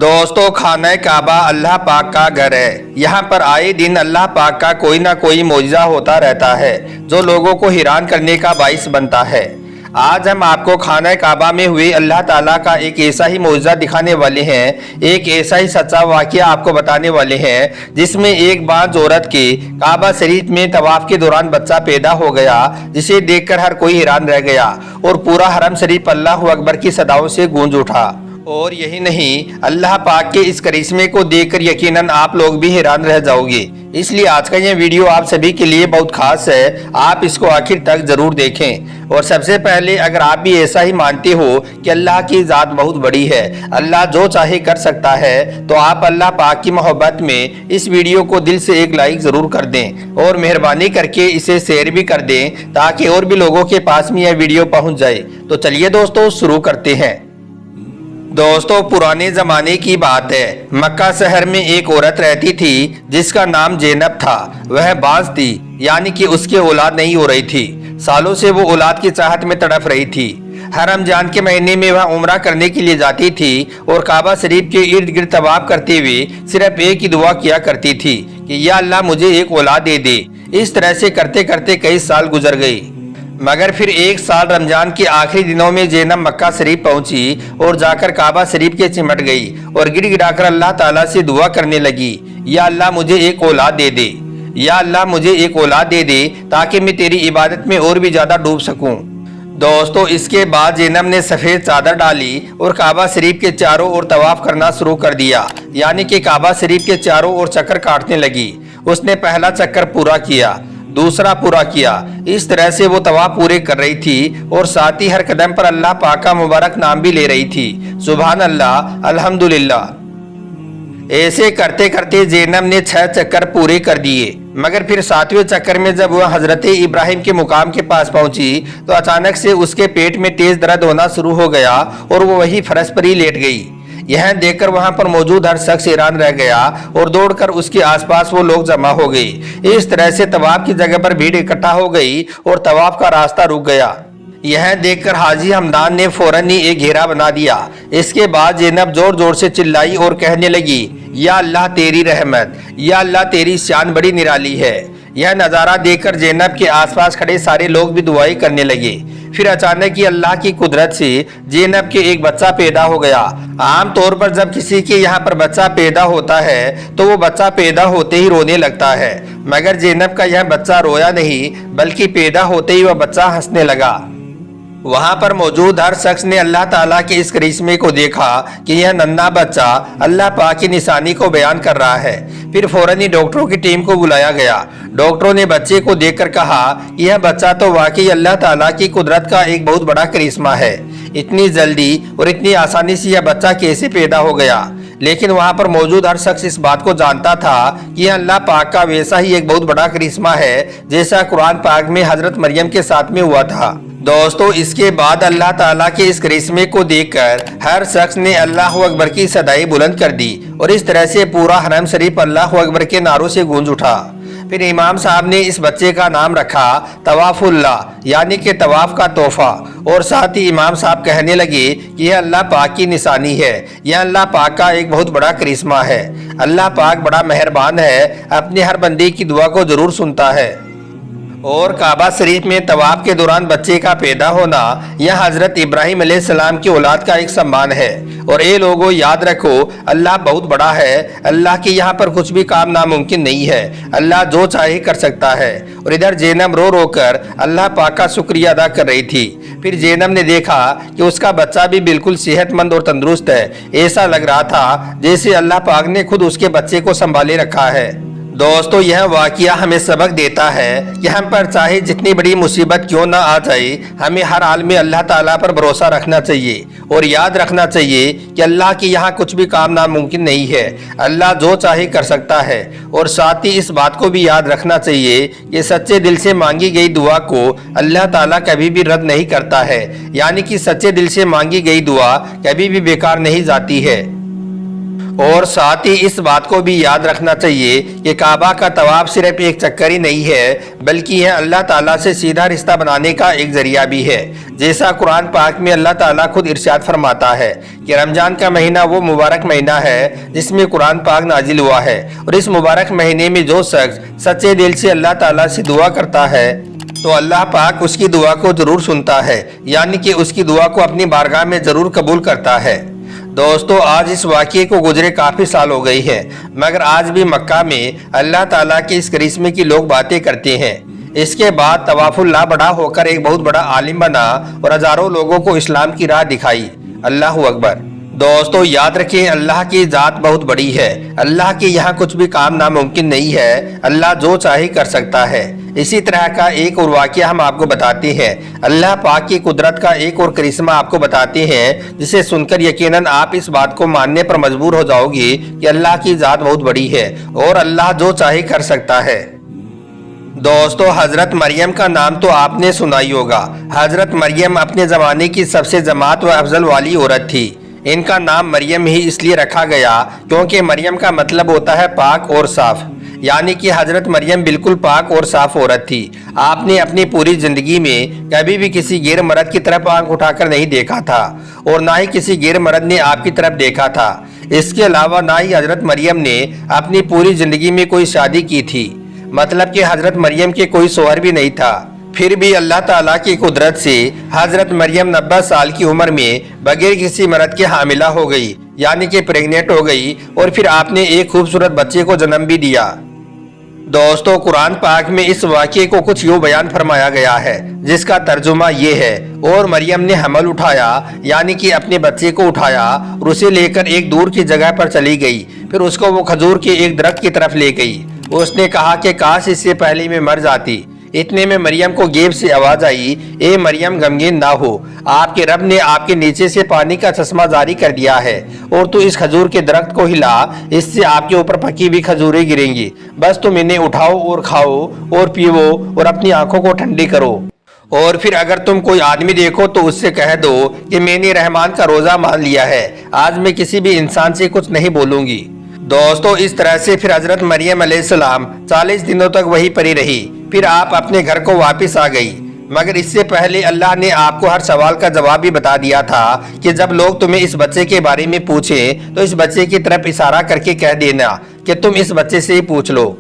दोस्तों, खाना काबा अल्लाह पाक का घर है। यहाँ पर आए दिन अल्लाह पाक का कोई ना कोई मौजज़ा होता रहता है जो लोगों को हैरान करने का बाइस बनता है। आज हम आपको खाना काबा में हुए अल्लाह ताला का एक ऐसा ही मौजज़ा दिखाने वाले हैं, एक ऐसा ही सच्चा वाक़या आपको बताने वाले हैं जिसमें एक बाज़ औरत के काबा शरीफ में तवाफ के दौरान बच्चा पैदा हो गया, जिसे देखकर हर कोई हैरान रह गया और पूरा हरम शरीफ अल्लाह अकबर की सदाओं से गूंज उठा। और यही नहीं, अल्लाह पाक के इस करिश्मे को देखकर यकीनन आप लोग भी हैरान रह जाओगे। इसलिए आज का ये वीडियो आप सभी के लिए बहुत खास है, आप इसको आखिर तक जरूर देखें। और सबसे पहले, अगर आप भी ऐसा ही मानते हो कि अल्लाह की ज़ात बहुत बड़ी है, अल्लाह जो चाहे कर सकता है, तो आप अल्लाह पाक की मोहब्बत में इस वीडियो को दिल से एक लाइक जरूर कर दें और मेहरबानी करके इसे शेयर भी कर दें ताकि और भी लोगों के पास में यह वीडियो पहुँच जाए। तो चलिए दोस्तों, शुरू करते हैं। दोस्तों, पुराने ज़माने की बात है। मक्का शहर में एक औरत रहती थी जिसका नाम ज़ैनब था। वह बांझ थी, यानी कि उसकी औलाद नहीं हो रही थी। सालों से वो औलाद की चाहत में तड़प रही थी। हर रमजान के महीने में वह उम्रा करने के लिए जाती थी और काबा शरीफ के इर्द गिर्द तवाफ करते हुए सिर्फ एक ही दुआ किया करती थी कि या अल्लाह मुझे एक औलाद दे दे। इस तरह से करते करते कई साल गुजर गई, मगर फिर एक साल रमजान के आखिरी दिनों में ज़ैनब मक्का शरीफ पहुंची और जाकर काबा शरीफ के चिमट गई और गिड़गिड़ाकर अल्लाह ताला से दुआ करने लगी, या अल्लाह मुझे एक औलाद दे दे, या अल्लाह मुझे एक औलाद दे दे ताकि मैं तेरी इबादत में और भी ज़्यादा डूब सकूं। दोस्तों, इसके बाद ज़ैनब ने सफ़ेद चादर डाली और काबा शरीफ के चारों ओर तवाफ करना शुरू कर दिया, यानी कि काबा शरीफ के चारों ओर चक्कर काटने लगी। उसने पहला चक्कर पूरा किया, दूसरा पूरा किया। इस तरह से वो तवाफ पूरे कर रही थी और साथ ही हर कदम पर अल्लाह पाक का मुबारक नाम भी ले रही थी, सुभान अल्लाह, अल्हम्दुलिल्लाह। ऐसे करते करते ज़ैनब ने 6 चक्कर पूरे कर दिए, मगर फिर 7वें चक्कर में जब वह हजरत इब्राहिम के मुकाम के पास पहुंची तो अचानक से उसके पेट में तेज दर्द होना शुरू हो गया और वो वही फर्श पर ही लेट गई। यह देखकर वहां पर मौजूद हर शख्स हैरान रह गया और दौड़कर उसके आसपास वो लोग जमा हो गए। इस तरह से तवाफ की जगह पर भीड़ इकट्ठा हो गई और तवाफ का रास्ता रुक गया। यह देखकर हाजी हमदान ने फौरन ही एक घेरा बना दिया। इसके बाद ज़ैनब जोर जोर से चिल्लाई और कहने लगी, या अल्लाह तेरी रहमत, या अल्लाह तेरी शान बड़ी निराली है। यह नज़ारा देखकर ज़ैनब के आसपास खड़े सारे लोग भी दुआएं करने लगे। फिर अचानक ही अल्लाह की कुदरत से ज़ैनब के एक बच्चा पैदा हो गया। आम तौर पर जब किसी के यहाँ पर बच्चा पैदा होता है तो वो बच्चा पैदा होते ही रोने लगता है, मगर ज़ैनब का यह बच्चा रोया नहीं, बल्कि पैदा होते ही वह बच्चा हंसने लगा। वहां पर मौजूद हर शख्स ने अल्लाह ताला के इस करिश्मे को देखा कि यह नन्हा बच्चा अल्लाह पाक की निशानी को बयान कर रहा है। फिर फौरन ही डॉक्टरों की टीम को बुलाया गया। डॉक्टरों ने बच्चे को देखकर कहा कि यह बच्चा तो वाकई अल्लाह ताला की कुदरत का एक बहुत बड़ा करिश्मा है। इतनी जल्दी और इतनी आसानी से यह बच्चा कैसे पैदा हो गया? लेकिन वहां पर मौजूद हर शख्स इस बात को जानता था कि यह अल्लाह पाक का वैसा ही एक बहुत बड़ा करिश्मा है जैसा कुरान पाक में हजरत मरियम के साथ में हुआ था। दोस्तों, इसके बाद अल्लाह ताला के इस करिश्मे को देखकर हर शख्स ने अल्लाह अकबर की सदाई बुलंद कर दी और इस तरह से पूरा हरम शरीफ अल्लाह अकबर के नारों से गूंज उठा। फिर इमाम साहब ने इस बच्चे का नाम रखा तवाफुल्लाह, यानी कि तवाफ का तोहफा। और साथ ही इमाम साहब कहने लगे कि यह अल्लाह पाक की निशानी है, यह अल्लाह पाक का एक बहुत बड़ा करिश्मा है। अल्लाह पाक बड़ा मेहरबान है, अपने हर बंदे की दुआ को जरूर सुनता है। और काबा शरीफ में तवाफ के दौरान बच्चे का पैदा होना यह हजरत इब्राहिम अलैहिस्सलाम की औलाद का एक सम्मान है। और ये लोगों, याद रखो, अल्लाह बहुत बड़ा है। अल्लाह के यहाँ पर कुछ भी काम नामुमकिन नहीं है। अल्लाह जो चाहे कर सकता है। और इधर ज़ैनब रो रो कर अल्लाह पाक का शुक्रिया अदा कर रही थी। फिर ज़ैनब ने देखा कि उसका बच्चा भी बिल्कुल सेहतमंद और तंदुरुस्त है। ऐसा लग रहा था जैसे अल्लाह पाक ने खुद उसके बच्चे को संभाले रखा है। दोस्तों, यह वाक़या हमें सबक देता है कि हम पर चाहे जितनी बड़ी मुसीबत क्यों ना आ जाए, हमें हर हाल में अल्लाह ताला पर भरोसा रखना चाहिए और याद रखना चाहिए कि अल्लाह के यहाँ कुछ भी काम नामुमकिन नहीं है। अल्लाह जो चाहे कर सकता है। और साथ ही इस बात को भी याद रखना चाहिए कि सच्चे दिल से मांगी गई दुआ को अल्लाह ताला कभी भी रद्द नहीं करता है, यानी कि सच्चे दिल से मांगी गई दुआ कभी भी बेकार नहीं जाती है। اور ساتھ ہی اس بات کو بھی یاد رکھنا چاہیے کہ کعبہ کا طواف صرف ایک چکر ہی نہیں ہے، بلکہ یہ اللہ تعالیٰ سے سیدھا رشتہ بنانے کا ایک ذریعہ بھی ہے۔ جیسا قرآن پاک میں اللہ تعالیٰ خود ارشاد فرماتا ہے کہ رمضان کا مہینہ وہ مبارک مہینہ ہے جس میں قرآن پاک نازل ہوا ہے، اور اس مبارک مہینے میں جو شخص سچے دل سے اللہ تعالیٰ سے دعا کرتا ہے تو اللہ پاک اس کی دعا کو ضرور سنتا ہے، یعنی کہ اس کی دعا کو اپنی بارگاہ میں ضرور قبول کرتا ہے۔ دوستو، آج اس واقعے کو گزرے کافی سال ہو گئی ہیں، مگر آج بھی مکہ میں اللہ تعالیٰ کے اس کرشمے کی لوگ باتیں کرتے ہیں۔ اس کے بعد طواف اللہ بڑا ہو کر ایک بہت بڑا عالم بنا اور ہزاروں لوگوں کو اسلام کی راہ دکھائی۔ اللہ اکبر۔ دوستو، یاد رکھیں، اللہ کی ذات بہت بڑی ہے۔ اللہ کے یہاں کچھ بھی کام ناممکن نہیں ہے۔ اللہ جو چاہے کر سکتا ہے۔ اسی طرح کا ایک اور واقعہ ہم آپ کو بتاتے ہیں۔ اللہ پاک کی قدرت کا ایک اور کرشمہ آپ کو بتاتے ہیں، جسے سن کر یقیناً آپ اس بات کو ماننے پر مجبور ہو جاؤ گے کہ اللہ کی ذات بہت بڑی ہے اور اللہ جو چاہے کر سکتا ہے۔ دوستو، حضرت مریم کا نام تو آپ نے سنا ہی ہوگا۔ حضرت مریم اپنے زمانے کی سب سے جماعت و افضل والی عورت تھی۔ ان کا نام مریم ہی اس لیے رکھا گیا کیونکہ مریم کا مطلب ہوتا ہے پاک اور صاف، یعنی کہ حضرت مریم بالکل پاک اور صاف عورت تھی۔ آپ نے اپنی پوری زندگی میں کبھی بھی کسی غیر مرد کی طرف آنکھ اٹھا کر نہیں دیکھا تھا، اور نہ ہی کسی غیر مرد نے آپ کی طرف دیکھا تھا۔ اس کے علاوہ نہ ہی حضرت مریم نے اپنی پوری زندگی میں کوئی شادی کی تھی، مطلب کہ حضرت مریم کے کوئی شوہر بھی نہیں تھا۔ پھر بھی اللہ تعالیٰ کی قدرت سے حضرت مریم 90 سال کی عمر میں بغیر کسی مرد کے حاملہ ہو گئی، یعنی کہ پریگننٹ ہو گئی، اور پھر آپ نے ایک خوبصورت بچے کو جنم بھی دیا۔ دوستو، قرآن پاک میں اس واقعے کو کچھ یوں بیان فرمایا گیا ہے، جس کا ترجمہ یہ ہے: اور مریم نے حمل اٹھایا، یعنی کہ اپنے بچے کو اٹھایا اور اسے لے کر ایک دور کی جگہ پر چلی گئی۔ پھر اس کو وہ کھجور کے ایک درخت کی طرف لے گئی۔ اس نے کہا کہ کاش اس سے پہلے میں مر جاتی۔ اتنے میں مریم کو غیب سے آواز آئی: اے مریم، غمگین نہ ہو، آپ کے رب نے آپ کے نیچے سے پانی کا چشمہ جاری کر دیا ہے، اور تو اس کھجور کے درخت کو ہلا، اس سے آپ کے اوپر پکی ہوئی کھجوریں گریں گی۔ بس تم انہیں اٹھاؤ اور کھاؤ اور پیو اور اپنی آنکھوں کو ٹھنڈی کرو، اور پھر اگر تم کوئی آدمی دیکھو تو اس سے کہہ دو کہ میں نے رحمان کا روزہ مان لیا ہے، آج میں کسی بھی انسان سے کچھ نہیں بولوں گی۔ دوستو، اس طرح سے پھر حضرت مریم علیہ السلام 40 دنوں تک وہیں پڑی رہی۔ پھر آپ اپنے گھر کو واپس آ گئی، مگر اس سے پہلے اللہ نے آپ کو ہر سوال کا جواب بھی بتا دیا تھا کہ جب لوگ تمہیں اس بچے کے بارے میں پوچھیں تو اس بچے کی طرف اشارہ کر کے کہہ دینا کہ تم اس بچے سے ہی پوچھ لو۔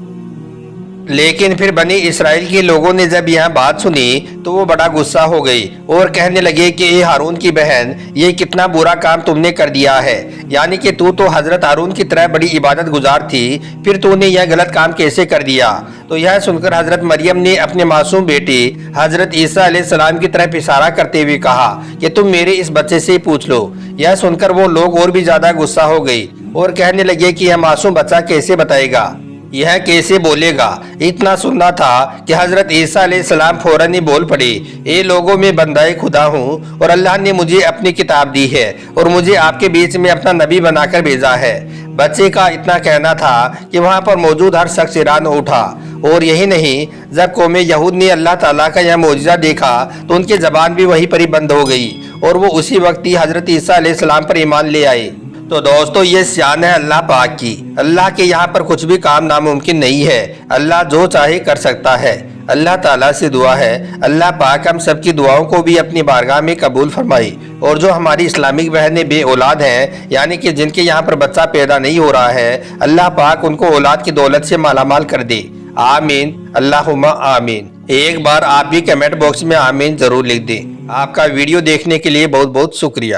لیکن پھر بنی اسرائیل کے لوگوں نے جب یہاں بات سنی تو وہ بڑا غصہ ہو گئی اور کہنے لگے کہ اے ہارون کی بہن، یہ کتنا برا کام تم نے کر دیا ہے، یعنی کہ تو حضرت ہارون کی طرح بڑی عبادت گزار تھی، پھر تو نے یہ غلط کام کیسے کر دیا؟ تو یہ سن کر حضرت مریم نے اپنے معصوم بیٹے حضرت عیسیٰ علیہ السلام کی طرف اشارہ کرتے ہوئے کہا کہ تم میرے اس بچے سے ہی پوچھ لو۔ یہ سن کر وہ لوگ اور بھی زیادہ غصہ ہو گئی اور کہنے لگے کہ یہ معصوم بچہ کیسے بتائے گا، یہ کیسے بولے گا؟ اتنا سننا تھا کہ حضرت عیسیٰ علیہ السلام فوراً ہی بول پڑے: اے لوگوں، میں بندہ خدا ہوں اور اللہ نے مجھے اپنی کتاب دی ہے اور مجھے آپ کے بیچ میں اپنا نبی بنا کر بھیجا ہے۔ بچے کا اتنا کہنا تھا کہ وہاں پر موجود ہر شخص حیران اٹھا، اور یہی نہیں، جب قوم یہود نے اللہ تعالیٰ کا یہ معجزہ دیکھا تو ان کی زبان بھی وہیں پر ہی بند ہو گئی، اور وہ اسی وقت ہی حضرت عیسیٰ علیہ السلام پر ایمان لے آئے۔ تو دوستو، یہ شان ہے اللہ پاک کی۔ اللہ کے یہاں پر کچھ بھی کام ناممکن نہیں ہے۔ اللہ جو چاہے کر سکتا ہے۔ اللہ تعالیٰ سے دعا ہے اللہ پاک ہم سب کی دعاؤں کو بھی اپنی بارگاہ میں قبول فرمائے، اور جو ہماری اسلامک بہنیں بے اولاد ہیں، یعنی کہ جن کے یہاں پر بچہ پیدا نہیں ہو رہا ہے، اللہ پاک ان کو اولاد کی دولت سے مالا مال کر دے۔ آمین، اللہم آمین۔ ایک بار آپ بھی کمنٹ باکس میں آمین ضرور لکھ دیں۔ آپ کا ویڈیو دیکھنے کے لیے بہت بہت شکریہ۔